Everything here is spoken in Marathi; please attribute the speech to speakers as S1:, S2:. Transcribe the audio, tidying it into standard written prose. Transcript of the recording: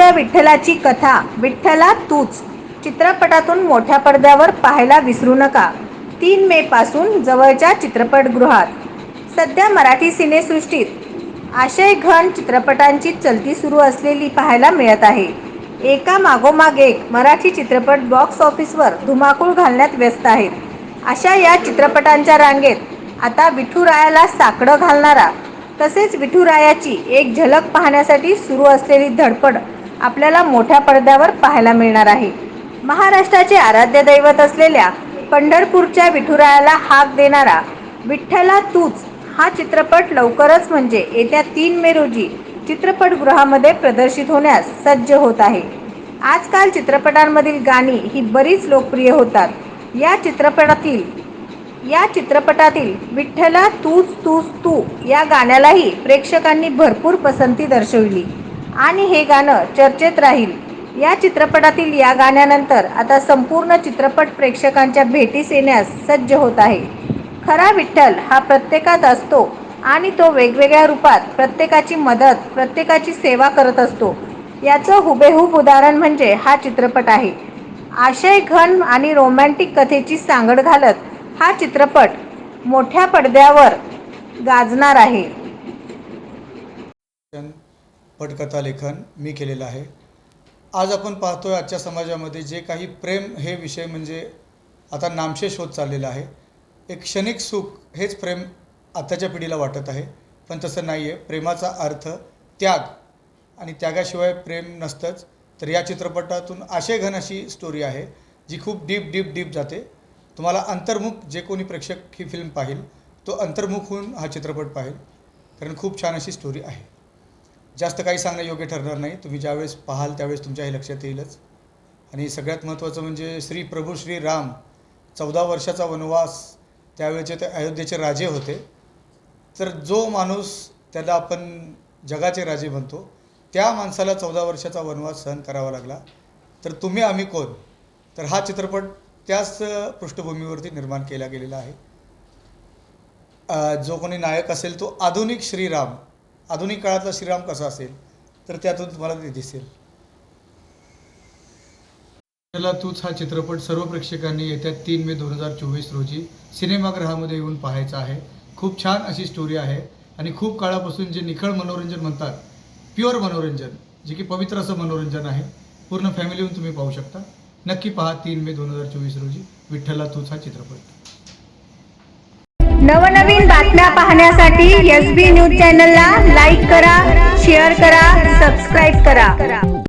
S1: पंढरपूरच्या विठ्ठलाची कथा विठ्ठला तूच चित्रपटातून मोठ्या पडद्यावर पाहायला विसरू नका। 3 मे पासून जवळच्या चित्रपटगृहात। सध्या मराठी सिनेसृष्टीत आशय घन चित्रपटांची चलती सुरू असलेली पाहायला मिळत आहे। एका मागोमाग एक मराठी चित्रपट बॉक्स ऑफिसवर धुमाकूळ घालण्यात व्यस्त आहेत। अशा या चित्रपटांच्या रांगेत आता विठुरायाला साकडं घालणारा तसेच विठुरायाची एक झलक पाहण्यासाठी सुरू असलेली धडपड आपल्याला मोठ्या पडद्यावर पाहायला मिळणार आहे। महाराष्ट्राचे आराध्य दैवत असलेल्या पंढरपूरच्या विठुरायाला हाक देणारा विठ्ठला तूच हा चित्रपट लवकरच म्हणजे येत्या 3 मे रोजी चित्रपटगृहामध्ये प्रदर्शित होण्यास सज्ज होत आहे। आजकाल चित्रपटांमधील गाणी ही बरीच लोकप्रिय होतात। या चित्रपटातील विठ्ठला तूच तूच तू या गाण्यालाही प्रेक्षकांनी भरपूर पसंती दर्शवली आणि हे गाणं चर्चेत राहील। या चित्रपटातील या गाण्यानंतर आता संपूर्ण चित्रपट प्रेक्षकांच्या भेटीस येण्यास सज्ज होत आहे। खरा विठ्ठल हा प्रत्येकात असतो आणि तो वेगवेगळ्या रूपात प्रत्येकाची मदत, प्रत्येकाची सेवा करत असतो। याचं हुबेहूब उदाहरण म्हणजे हा चित्रपट आहे। आशय घन आणि रोमॅन्टिक कथेची सांगड घालत हा चित्रपट मोठ्या पडद्यावर गाजणार आहे।
S2: पटकथा लेखन मी केलेलं आहे। आज आपण पाहतोय आजच्या समाजामध्ये जे काही प्रेम हे विषय म्हणजे आता नामशेष होत चाललेला आहे। एक क्षणिक सुख हेच प्रेम आताच्या पिढीला वाटत आहे, पण तसं नाही आहे। प्रेमाचा अर्थ त्याग आणि त्यागाशिवाय प्रेम नसतंच। तर या चित्रपटातून आशय घन अशी स्टोरी आहे जी खूप डीप जाते। तुम्हाला अंतर्मुख जे कोणी प्रेक्षक ही फिल्म पाहिल तो अंतर्मुख होऊन हा चित्रपट पाहिल, कारण खूप छान अशी स्टोरी आहे। जास्त काही सांगणं योग्य ठरणार नाही, तुम्ही ज्यावेळेस पाहाल त्यावेळेस तुमच्या हे लक्षात येईलच। आणि सगळ्यात महत्त्वाचं म्हणजे प्रभू श्री राम 14 वर्षाचा वनवास, त्यावेळेचे ते अयोध्येचे राजे होते। तर जो माणूस त्याला आपण जगाचे राजे म्हणतो त्या माणसाला 14 वर्षाचा वनवास सहन करावा लागला। तर तुम्ही आम्ही कोण, तर हा चित्रपट त्याच पृष्ठभूमीवरती निर्माण केला गेलेला आहे। जो कोणी नायक असेल तो आधुनिक श्रीराम, आधुनिक काळातला श्रीराम कसा असेल तर त्यातून तुम्हाला ते दिसेल। विठ्ठला तूच हा चित्रपट सर्व प्रेक्षकांनी येत्या 3 मे 2024 रोजी सिनेमागृहामध्ये येऊन पाहायचा आहे। खूप छान अशी स्टोरी आहे आणि खूप काळापासून जे निखळ मनोरंजन म्हणतात, प्युअर मनोरंजन, जे की पवित्र असं मनोरंजन आहे, पूर्ण फॅमिली येऊन तुम्ही पाहू शकता। नक्की पहा 3 मे 2024 रोजी विठ्ठला तूच हा चित्रपट।
S1: नवनवीन बातम्या पाहण्यासाठी SB न्यूज चॅनलला लाईक करा, शेअर करा, सबस्क्राईब करा।